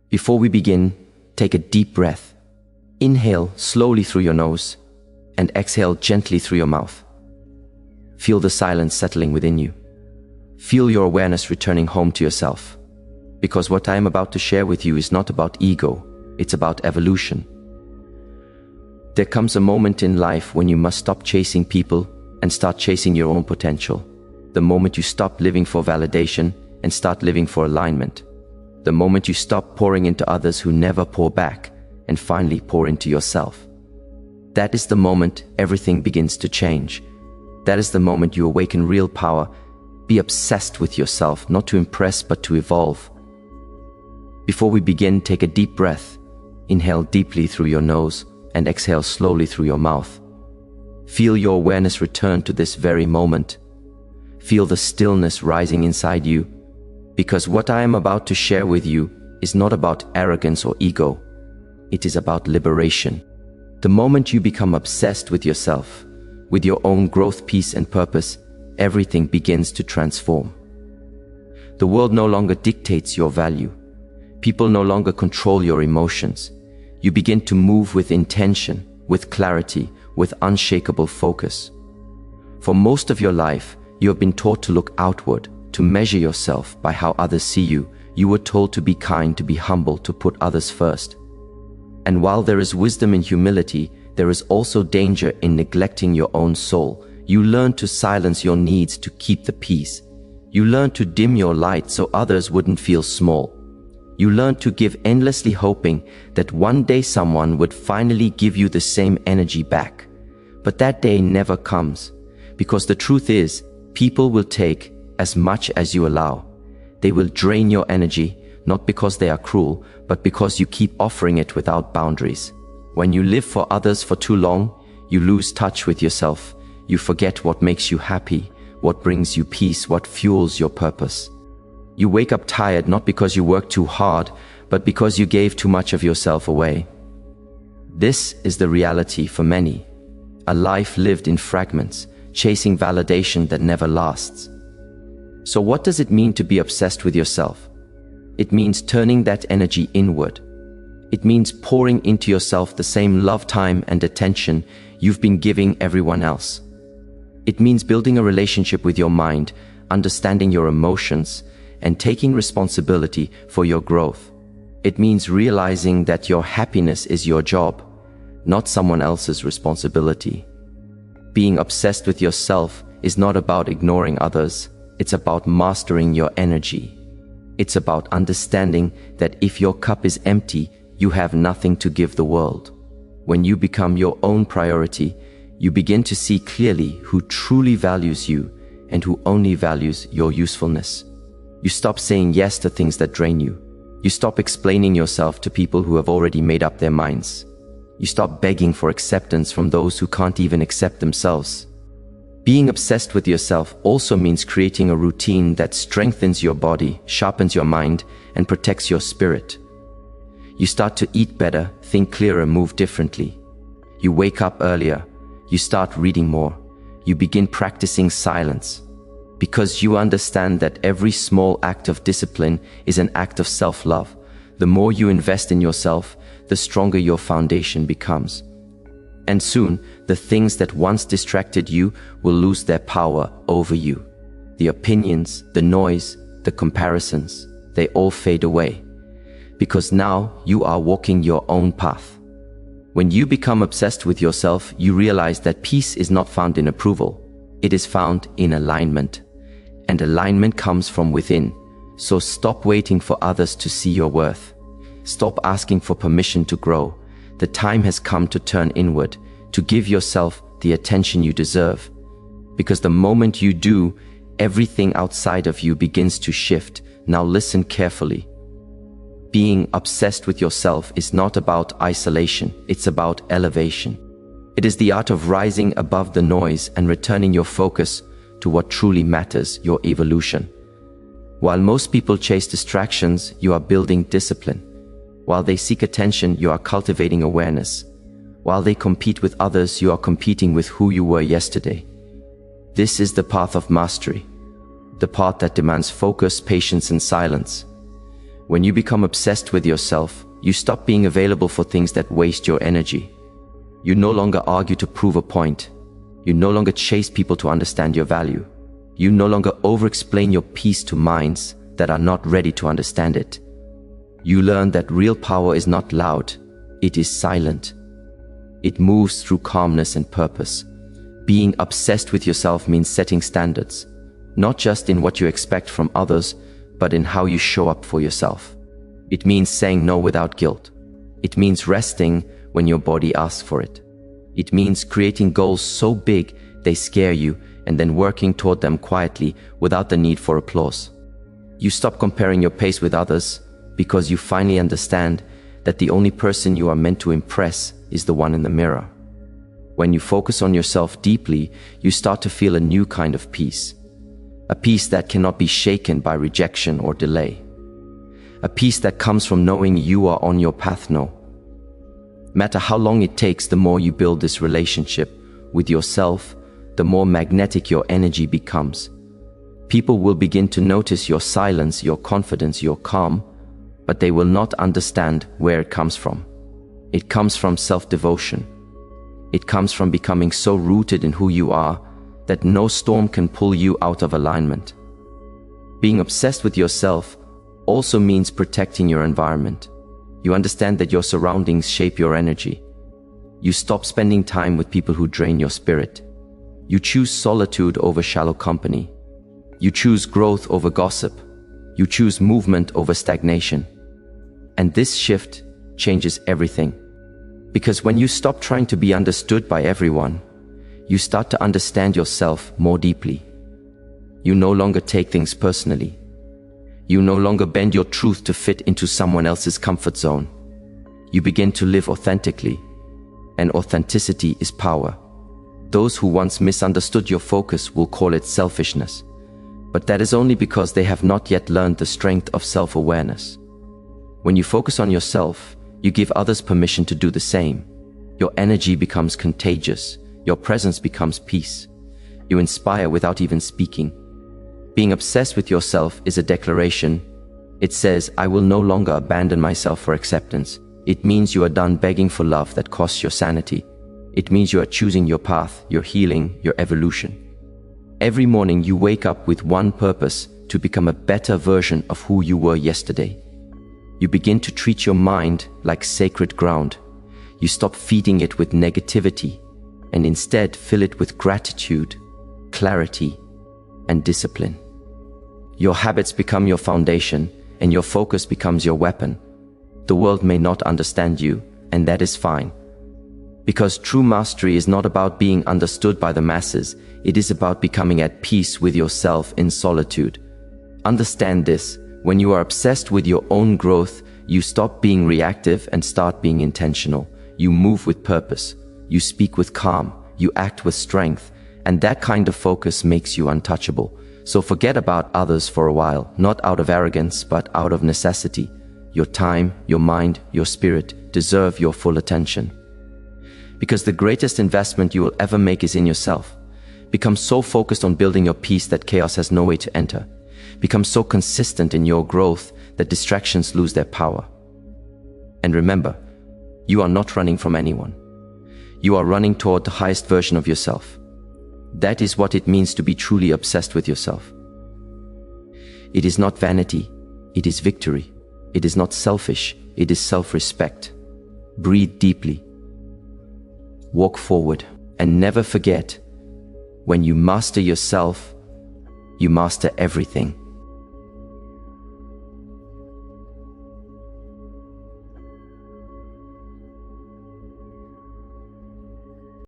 Before we begin, take a deep breath. Inhale slowly through your nose and exhale gently through your mouth. Feel the silence settling within you. Feel your awareness returning home to yourself. Because what I am about to share with you is not about ego, it's about evolution. There comes a moment in life when you must stop chasing people and start chasing your own potential. The moment you stop living for validation and start living for alignment. The moment you stop pouring into others who never pour back and finally pour into yourself. That is the moment everything begins to change. That is the moment you awaken real power. Be obsessed with yourself, not to impress but to evolve. Before we begin, take a deep breath. Inhale deeply through your nose and exhale slowly through your mouth. Feel your awareness return to this very moment. Feel the stillness rising inside you, because what I am about to share with you is not about arrogance or ego. It is about liberation. The moment you become obsessed with yourself, with your own growth, peace and purpose, everything begins to transform. The world no longer dictates your value. People no longer control your emotions. You begin to move with intention, with clarity, with unshakable focus. For most of your life, you have been taught to look outward, to measure yourself by how others see you. You were told to be kind, to be humble, to put others first. And while there is wisdom in humility, there is also danger in neglecting your own soul. You learn to silence your needs to keep the peace. You learn to dim your light so others wouldn't feel small. You learn to give endlessly, hoping that one day someone would finally give you the same energy back. But that day never comes, because the truth is, people will take as much as you allow. They will drain your energy, not because they are cruel, but because you keep offering it without boundaries. When you live for others for too long, you lose touch with yourself. You forget what makes you happy, what brings you peace, what fuels your purpose. You wake up tired not because you worked too hard, but because you gave too much of yourself away. This is the reality for many. A life lived in fragments, chasing validation that never lasts. So what does it mean to be obsessed with yourself? It means turning that energy inward. It means pouring into yourself the same love, time, and attention you've been giving everyone else. It means building a relationship with your mind, understanding your emotions, and taking responsibility for your growth. It means realizing that your happiness is your job, not someone else's responsibility. Being obsessed with yourself is not about ignoring others. It's about mastering your energy. It's about understanding that if your cup is empty, you have nothing to give the world. When you become your own priority, you begin to see clearly who truly values you and who only values your usefulness. You stop saying yes to things that drain you. You stop explaining yourself to people who have already made up their minds. You stop begging for acceptance from those who can't even accept themselves. Being obsessed with yourself also means creating a routine that strengthens your body, sharpens your mind, and protects your spirit. You start to eat better, think clearer, move differently. You wake up earlier. You start reading more. You begin practicing silence. Because you understand that every small act of discipline is an act of self-love. The more you invest in yourself, the stronger your foundation becomes. And soon, the things that once distracted you will lose their power over you. The opinions, the noise, the comparisons, they all fade away. Because now you are walking your own path. When you become obsessed with yourself, you realize that peace is not found in approval. It is found in alignment. And alignment comes from within. So stop waiting for others to see your worth. Stop asking for permission to grow. The time has come to turn inward, to give yourself the attention you deserve. Because the moment you do, everything outside of you begins to shift. Now listen carefully. Being obsessed with yourself is not about isolation, it's about elevation. It is the art of rising above the noise and returning your focus to what truly matters, your evolution. While most people chase distractions, you are building discipline. While they seek attention, you are cultivating awareness. While they compete with others, you are competing with who you were yesterday. This is the path of mastery, the path that demands focus, patience, and silence. When you become obsessed with yourself, you stop being available for things that waste your energy. You no longer argue to prove a point. You no longer chase people to understand your value. You no longer over-explain your peace to minds that are not ready to understand it. You learn that real power is not loud, it is silent. It moves through calmness and purpose. Being obsessed with yourself means setting standards, not just in what you expect from others, but in how you show up for yourself. It means saying no without guilt. It means resting when your body asks for it. It means creating goals so big they scare you and then working toward them quietly without the need for applause. You stop comparing your pace with others because you finally understand that the only person you are meant to impress is the one in the mirror. When you focus on yourself deeply, you start to feel a new kind of peace. A peace that cannot be shaken by rejection or delay. A peace that comes from knowing you are on your path now. No matter how long it takes, the more you build this relationship with yourself, the more magnetic your energy becomes. People will begin to notice your silence, your confidence, your calm, but they will not understand where it comes from. It comes from self-devotion. It comes from becoming so rooted in who you are that no storm can pull you out of alignment. Being obsessed with yourself also means protecting your environment. You understand that your surroundings shape your energy. You stop spending time with people who drain your spirit. You choose solitude over shallow company. You choose growth over gossip. You choose movement over stagnation. And this shift changes everything. Because when you stop trying to be understood by everyone, you start to understand yourself more deeply. You no longer take things personally. You no longer bend your truth to fit into someone else's comfort zone. You begin to live authentically, and authenticity is power. Those who once misunderstood your focus will call it selfishness, but that is only because they have not yet learned the strength of self-awareness. When you focus on yourself, you give others permission to do the same. Your energy becomes contagious. Your presence becomes peace. You inspire without even speaking. Being obsessed with yourself is a declaration. It says, I will no longer abandon myself for acceptance. It means you are done begging for love that costs your sanity. It means you are choosing your path, your healing, your evolution. Every morning you wake up with one purpose: to become a better version of who you were yesterday. You begin to treat your mind like sacred ground. You stop feeding it with negativity and instead fill it with gratitude, clarity, and discipline. Your habits become your foundation, and your focus becomes your weapon. The world may not understand you, and that is fine. Because true mastery is not about being understood by the masses, it is about becoming at peace with yourself in solitude. Understand this: when you are obsessed with your own growth, you stop being reactive and start being intentional. You move with purpose, you speak with calm, you act with strength, and that kind of focus makes you untouchable. So forget about others for a while, not out of arrogance, but out of necessity. Your time, your mind, your spirit deserve your full attention. Because the greatest investment you will ever make is in yourself. Become so focused on building your peace that chaos has no way to enter. Become so consistent in your growth that distractions lose their power. And remember, you are not running from anyone. You are running toward the highest version of yourself. That is what it means to be truly obsessed with yourself. It is not vanity, it is victory. It is not selfish, it is self-respect. Breathe deeply. Walk forward, and never forget, when you master yourself, you master everything.